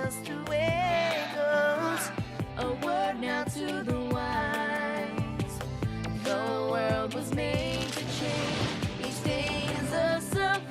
just the way it goes. A word now to the wise. The world was made to change. Each day is a surprise.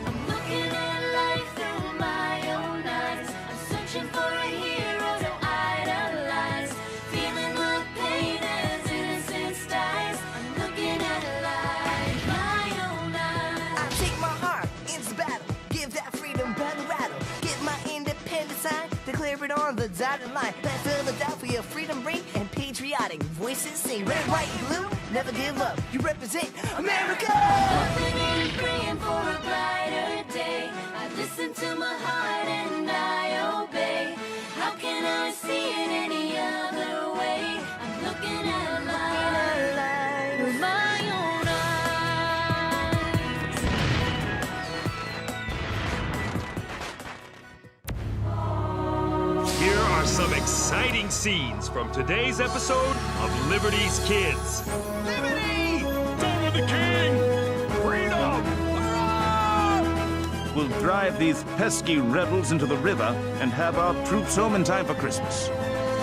I'm looking at life through my own eyes. I'm searching for a hero to idolize. Feeling the pain as innocence dies. I'm looking at life my own eyes. I take my heart into battle. Give that freedom by the rattle. Get my independent sign. Declare it on the dotted line. Let Philadelphia freedom ring and patriotic voices sing. Red, white, and blue, never give up. You represent America. Hoping and praying for a brighter day. I listen to my heart and I obey. How can I see it any other way? I'm looking at life with my own eyes. Here are some exciting scenes from today's episode of Liberty's Kids. Liberty! Down with the king! Freedom! Hurrah! We'll drive these pesky rebels into the river and have our troops home in time for Christmas.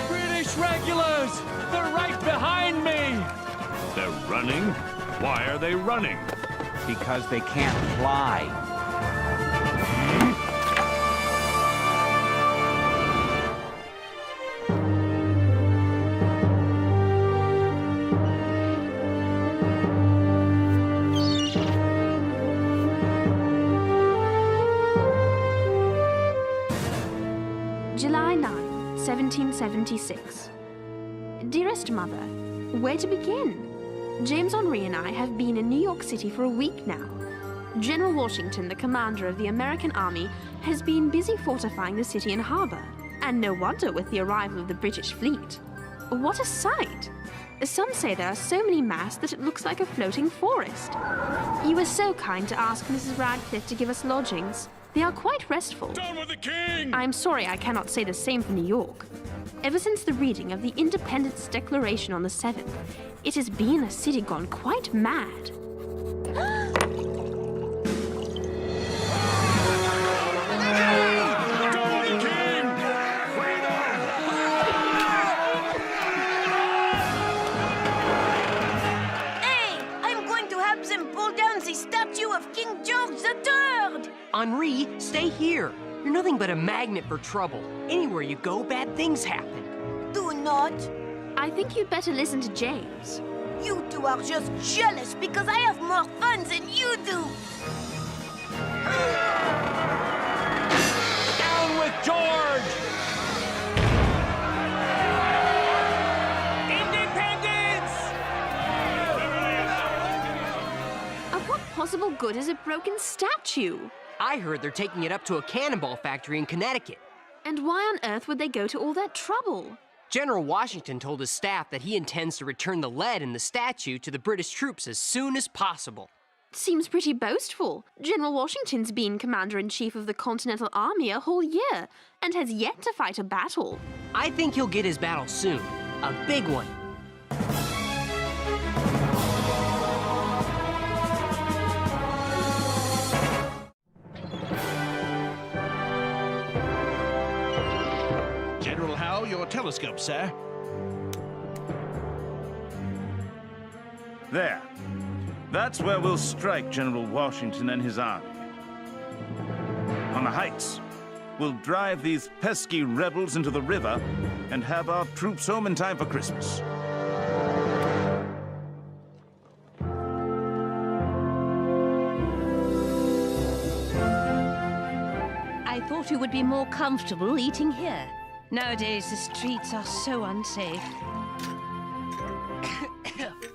British regulars! They're right behind me! They're running? Why are they running? Because they can't fly. July 9, 1776. Dearest Mother, where to begin? James, Henri and I have been in New York City for a week now. General Washington, the commander of the American Army, has been busy fortifying the city and harbor, and no wonder with the arrival of the British fleet. What a sight! Some say there are so many masts that it looks like a floating forest. You were so kind to ask Mrs. Radcliffe to give us lodgings. They are quite restful. Down with the king! I'm sorry I cannot say the same for New York. Ever since the reading of the Independence Declaration on the 7th, it has been a city gone quite mad. Hey, I'm going to have them pull down the statue of King George III. Henri, stay here. You're nothing but a magnet for trouble. Anywhere you go, bad things happen. Do not. I think you'd better listen to James. You two are just jealous because I have more fun than you do. Down with George! Independence! Of what possible good is a broken statue? I heard they're taking it up to a cannonball factory in Connecticut. And why on earth would they go to all that trouble? General Washington told his staff that he intends to return the lead in the statue to the British troops as soon as possible. Seems pretty boastful. General Washington's been Commander-in-Chief of the Continental Army a whole year and has yet to fight a battle. I think he'll get his battle soon. A big one. General Howe, your telescope, sir. There. That's where we'll strike General Washington and his army. On the heights, we'll drive these pesky rebels into the river and have our troops home in time for Christmas. I thought you would be more comfortable eating here. Nowadays, the streets are so unsafe.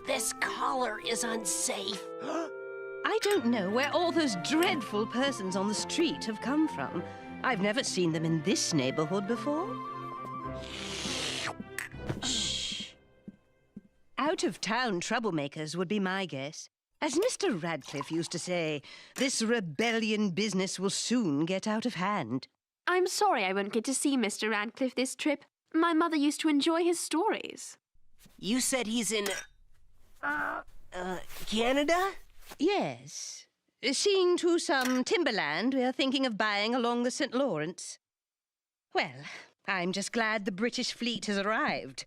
This collar is unsafe. I don't know where all those dreadful persons on the street have come from. I've never seen them in this neighborhood before. Shh. Out-of-town troublemakers would be my guess. As Mr. Radcliffe used to say, this rebellion business will soon get out of hand. I'm sorry I won't get to see Mr. Radcliffe this trip. My mother used to enjoy his stories. You said he's in... Canada? Yes. Seeing to some timberland we're thinking of buying along the St. Lawrence. Well, I'm just glad the British fleet has arrived.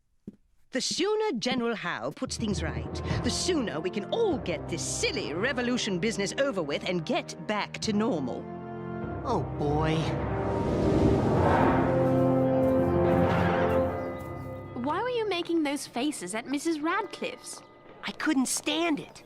The sooner General Howe puts things right, the sooner we can all get this silly revolution business over with and get back to normal. Oh, boy. Why were you making those faces at Mrs. Radcliffe's? I couldn't stand it.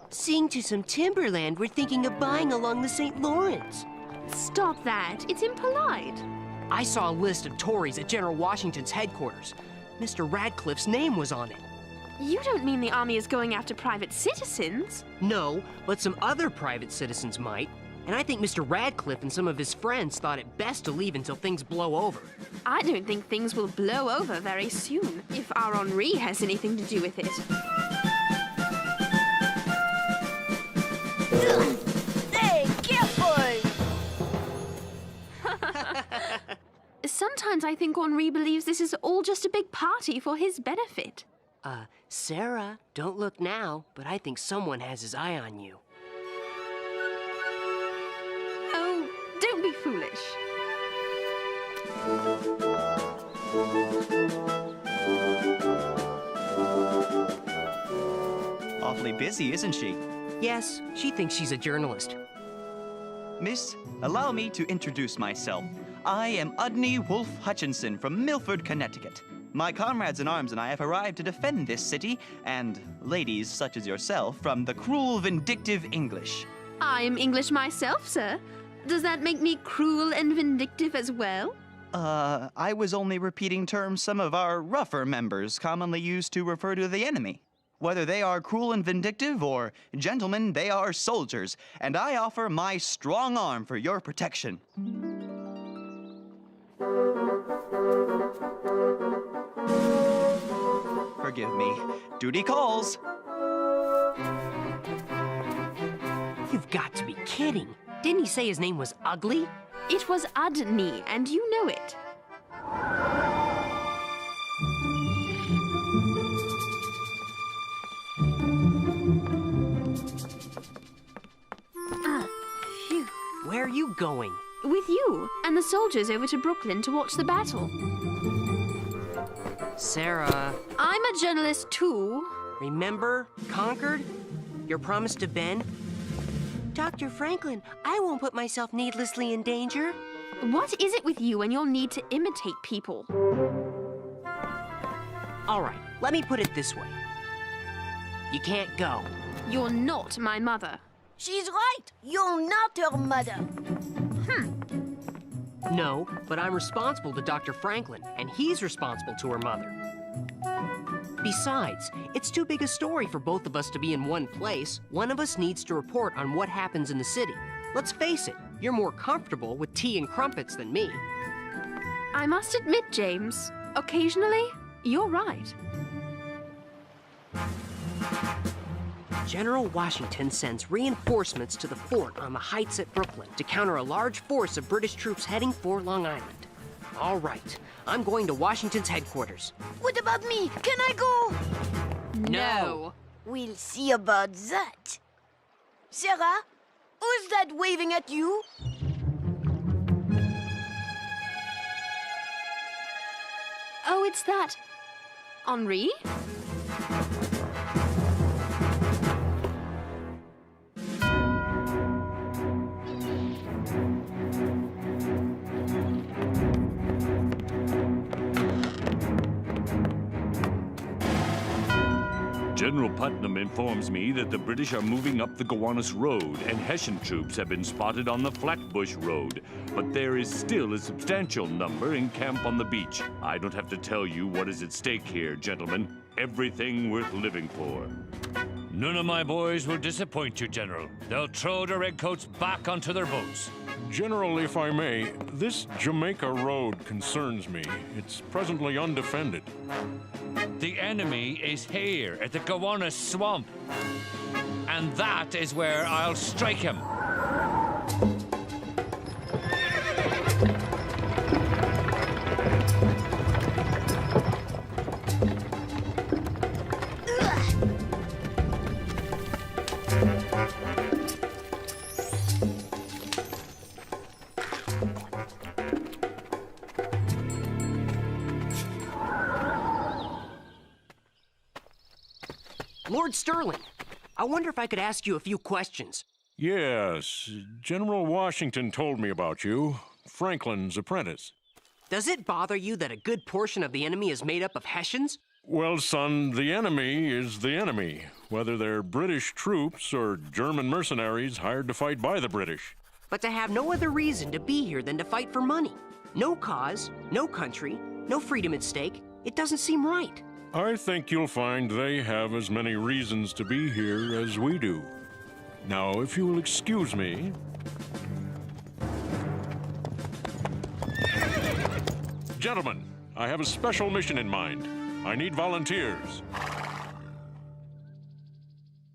Seeing to some timberland we're thinking of buying along the St. Lawrence. Stop that. It's impolite. I saw a list of Tories at General Washington's headquarters. Mr. Radcliffe's name was on it. You don't mean the army is going after private citizens? No, but some other private citizens might. And I think Mr. Radcliffe and some of his friends thought it best to leave until things blow over. I don't think things will blow over very soon, if our Henri has anything to do with it. Hey, careful! Sometimes I think Henri believes this is all just a big party for his benefit. Sarah, don't look now, but I think someone has his eye on you. Oh, don't be foolish. Awfully busy, isn't she? Yes, she thinks she's a journalist. Miss, allow me to introduce myself. I am Udney Wolfe Hutchinson from Milford, Connecticut. My comrades in arms and I have arrived to defend this city, and ladies such as yourself, from the cruel, vindictive English. I am English myself, sir. Does that make me cruel and vindictive as well? I was only repeating terms some of our rougher members commonly use to refer to the enemy. Whether they are cruel and vindictive or, gentlemen, they are soldiers, and I offer my strong arm for your protection. Forgive me. Duty calls. You've got to be kidding. Didn't he say his name was Ugly? It was Udney, and you know it. Phew. Where are you going? With you and the soldiers over to Brooklyn to watch the battle. Sarah. I'm a journalist too. Remember? Concord? Your promise to Ben? Dr. Franklin, I won't put myself needlessly in danger. What is it with you and your need to imitate people? All right, let me put it this way. You can't go. You're not my mother. She's right. You're not her mother. No, but I'm responsible to Dr. Franklin, and he's responsible to her mother. Besides, it's too big a story for both of us to be in one place. One of us needs to report on what happens in the city. Let's face it, you're more comfortable with tea and crumpets than me. I must admit, James, occasionally, you're right. General Washington sends reinforcements to the fort on the heights at Brooklyn to counter a large force of British troops heading for Long Island. All right, I'm going to Washington's headquarters. What about me? Can I go? No. We'll see about that. Sarah, who's that waving at you? Oh, it's that... Henri? General Putnam informs me that the British are moving up the Gowanus Road, and Hessian troops have been spotted on the Flatbush Road. But there is still a substantial number in camp on the beach. I don't have to tell you what is at stake here, gentlemen. Everything worth living for. None of my boys will disappoint you, General. They'll throw the redcoats back onto their boats. General, if I may, this Jamaica Road concerns me. It's presently undefended. The enemy is here at the Gowanus Swamp. And that is where I'll strike him. Lord Sterling, I wonder if I could ask you a few questions. Yes, General Washington told me about you. Franklin's apprentice. Does it bother you that a good portion of the enemy is made up of Hessians? Well, son, the enemy is the enemy, whether they're British troops or German mercenaries hired to fight by the British. But to have no other reason to be here than to fight for money. No cause, no country, no freedom at stake. It doesn't seem right. I think you'll find they have as many reasons to be here as we do. Now, if you will excuse me... Gentlemen, I have a special mission in mind. I need volunteers.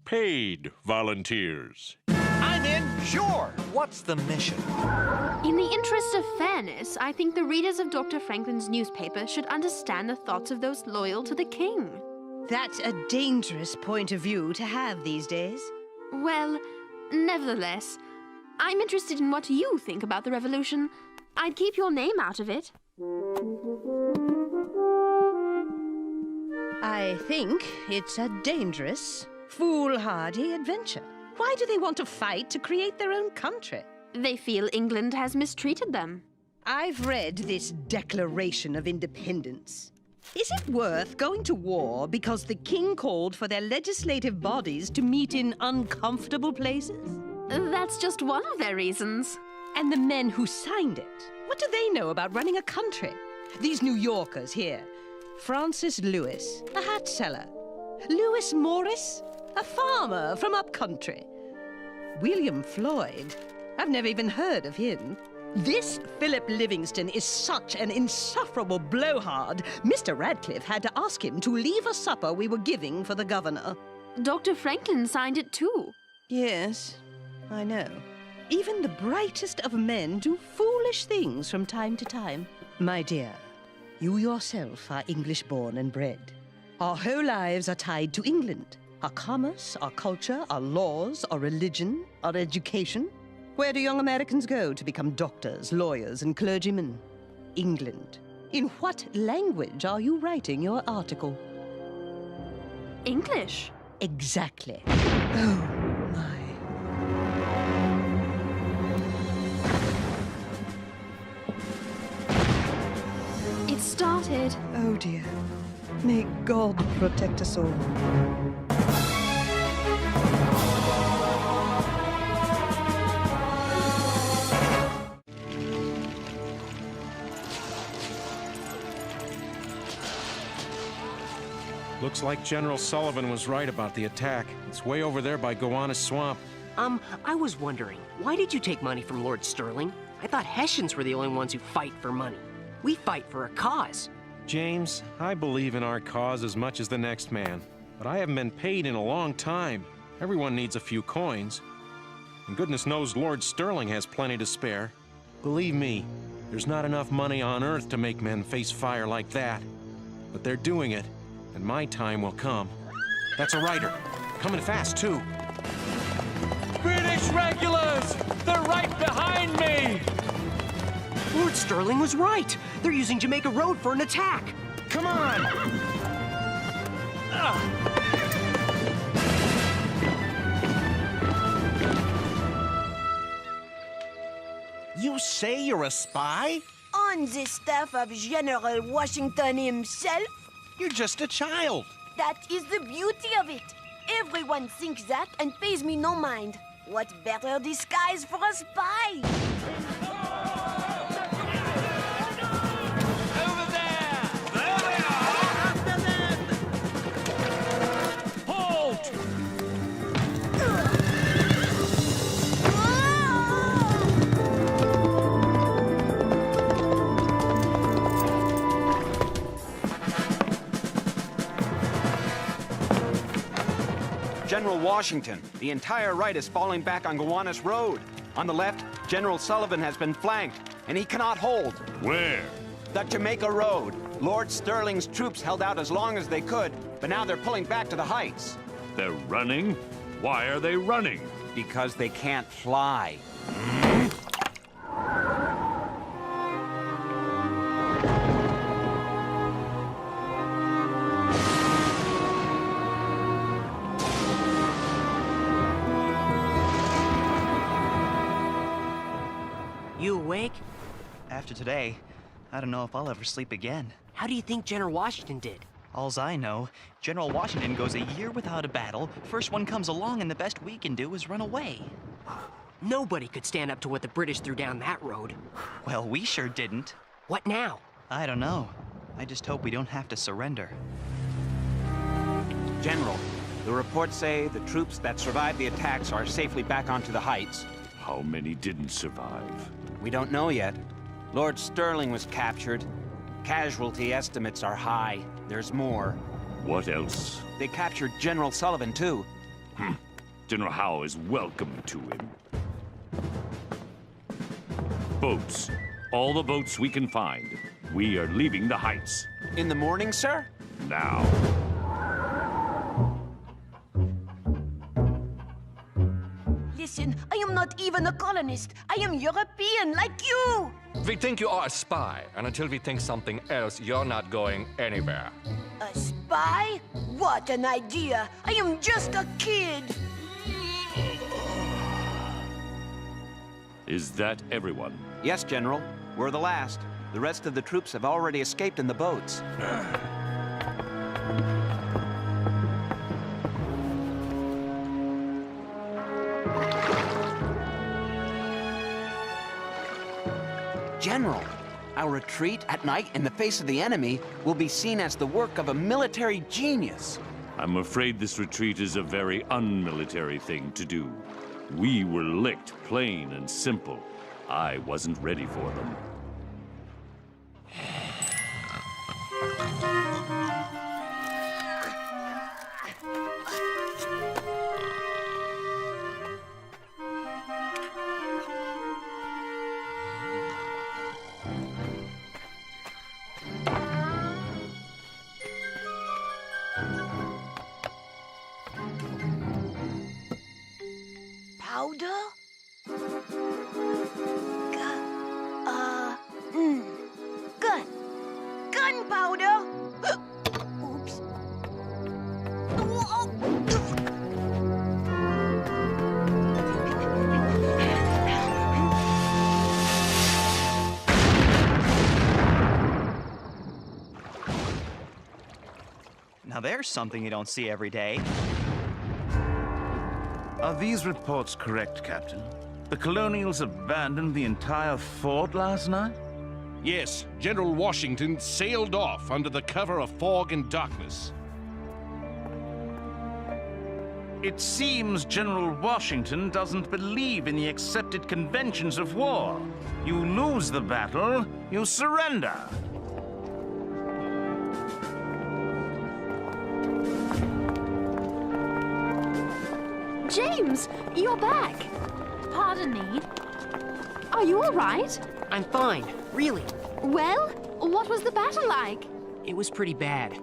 Paid volunteers. I'm in, sure. What's the mission? In the interest of fairness, I think the readers of Dr. Franklin's newspaper should understand the thoughts of those loyal to the king. That's a dangerous point of view to have these days. Well, nevertheless, I'm interested in what you think about the revolution. I'd keep your name out of it. I think it's a dangerous, foolhardy adventure. Why do they want to fight to create their own country? They feel England has mistreated them. I've read this Declaration of Independence. Is it worth going to war because the king called for their legislative bodies to meet in uncomfortable places? That's just one of their reasons. And the men who signed it, what do they know about running a country? These New Yorkers here. Francis Lewis, a hat seller. Lewis Morris, a farmer from upcountry. William Floyd, I've never even heard of him. This Philip Livingston is such an insufferable blowhard. Mr. Radcliffe had to ask him to leave a supper we were giving for the governor. Dr. Franklin signed it too. Yes, I know. Even the brightest of men do foolish things from time to time. My dear, you yourself are English-born and bred. Our whole lives are tied to England. Our commerce, our culture, our laws, our religion, our education. Where do young Americans go to become doctors, lawyers, and clergymen? England. In what language are you writing your article? English. Exactly. Oh, my. It started. Oh, dear. May God protect us all. Looks like General Sullivan was right about the attack. It's way over there by Gowanus Swamp. I was wondering, why did you take money from Lord Sterling? I thought Hessians were the only ones who fight for money. We fight for a cause. James, I believe in our cause as much as the next man. But I haven't been paid in a long time. Everyone needs a few coins. And goodness knows Lord Sterling has plenty to spare. Believe me, there's not enough money on Earth to make men face fire like that. But they're doing it. And my time will come. That's a rider. Coming fast, too. British regulars! They're right behind me! Lord Sterling was right. They're using Jamaica Road for an attack. Come on! You say you're a spy? On the staff of General Washington himself? You're just a child. That is the beauty of it. Everyone thinks that and pays me no mind. What better disguise for a spy? Over there! There they are! After them! Halt! General Washington, the entire right is falling back on Gowanus Road. On the left, General Sullivan has been flanked, and he cannot hold. Where? The Jamaica Road. Lord Sterling's troops held out as long as they could, but now they're pulling back to the heights. They're running? Why are they running? Because they can't fly. awake? After today, I don't know if I'll ever sleep again. How do you think General Washington did? Alls I know, General Washington goes a year without a battle, first one comes along, and the best we can do is run away. Nobody could stand up to what the British threw down that road. Well, we sure didn't. What now? I don't know. I just hope we don't have to surrender. General, the reports say the troops that survived the attacks are safely back onto the heights. How many didn't survive? We don't know yet. Lord Sterling was captured. Casualty estimates are high. There's more. What else? They captured General Sullivan, too. General Howe is welcome to him. Boats. All the boats we can find. We are leaving the heights. In the morning, sir? Now. Listen, I am not even a colonist. I am European, like you. We think you are a spy, and until we think something else, you're not going anywhere. A spy? What an idea. I am just a kid. Is that everyone? Yes, General. We're the last. The rest of the troops have already escaped in the boats. General, our retreat at night in the face of the enemy will be seen as the work of a military genius. I'm afraid this retreat is a very unmilitary thing to do. We were licked, plain and simple. I wasn't ready for them. Powder? Gun. Gunpowder? Oops. Now there's something you don't see every day. Are these reports correct, Captain? The Colonials abandoned the entire fort last night? Yes, General Washington sailed off under the cover of fog and darkness. It seems General Washington doesn't believe in the accepted conventions of war. You lose the battle, you surrender. James, you're back. Pardon me. Are you all right? I'm fine, really. Well, what was the battle like? It was pretty bad.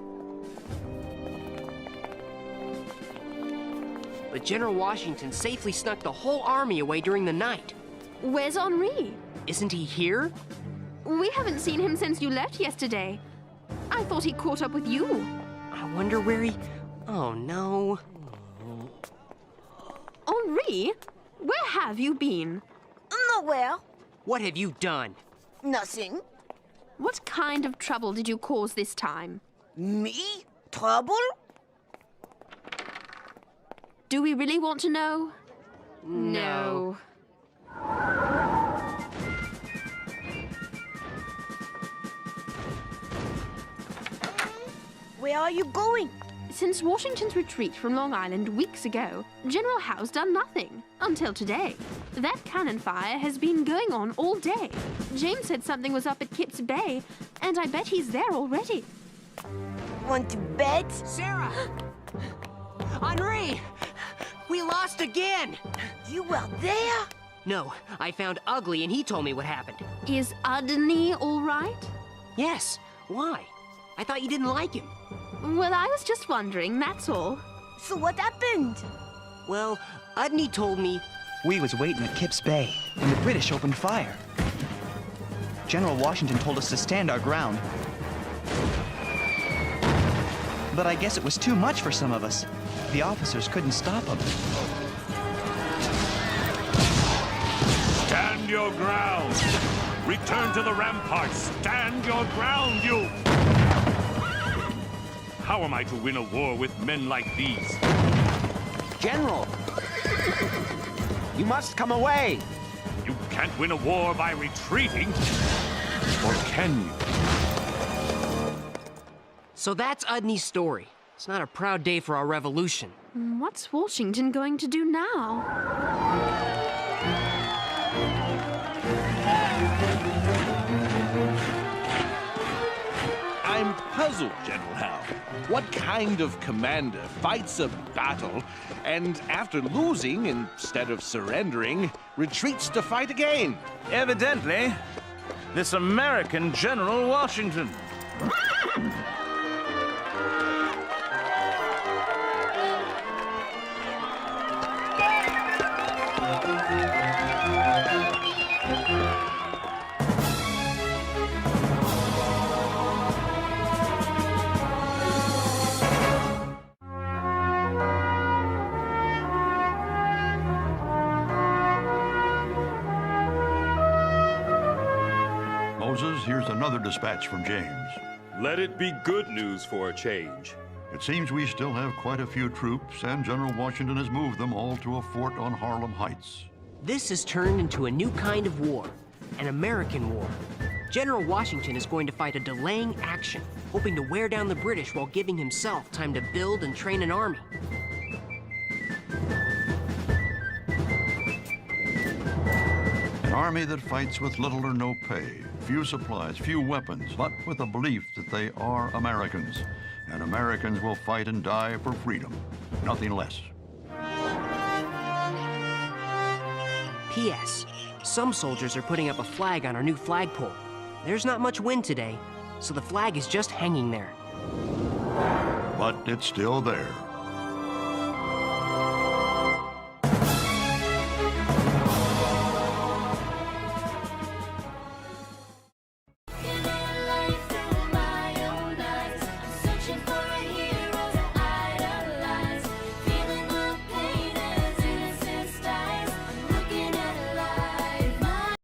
But General Washington safely snuck the whole army away during the night. Where's Henri? Isn't he here? We haven't seen him since you left yesterday. I thought he caught up with you. I wonder where he... Oh, no. Henri? Where have you been? Nowhere. What have you done? Nothing. What kind of trouble did you cause this time? Me? Trouble? Do we really want to know? No. Where are you going? Since Washington's retreat from Long Island weeks ago, General Howe's done nothing. Until today. That cannon fire has been going on all day. James said something was up at Kip's Bay, and I bet he's there already. Want to bet? Sarah! Henri! We lost again! You were there? No, I found Ugly and he told me what happened. Is Udney all right? Yes. Why? I thought you didn't like him. Well, I was just wondering, that's all. So what happened? Well, Udney told me... We was waiting at Kip's Bay, and the British opened fire. General Washington told us to stand our ground. But I guess it was too much for some of us. The officers couldn't stop them. Stand Stand your ground! Return to the ramparts! Stand your ground, you! How am I to win a war with men like these? General! You must come away! You can't win a war by retreating. Or can you? So that's Udney's story. It's not a proud day for our revolution. What's Washington going to do now? I'm puzzled, General Howe. What kind of commander fights a battle and, after losing, instead of surrendering, retreats to fight again? Evidently, this American General Washington. Moses, here's another dispatch from James. Let it be good news for a change. It seems we still have quite a few troops, and General Washington has moved them all to a fort on Harlem Heights. This has turned into a new kind of war, an American war. General Washington is going to fight a delaying action, hoping to wear down the British while giving himself time to build and train an army. An army that fights with little or no pay, few supplies, few weapons, but with a belief that they are Americans, and Americans will fight and die for freedom, nothing less. P.S. Some soldiers are putting up a flag on our new flagpole. There's not much wind today, so the flag is just hanging there. But it's still there.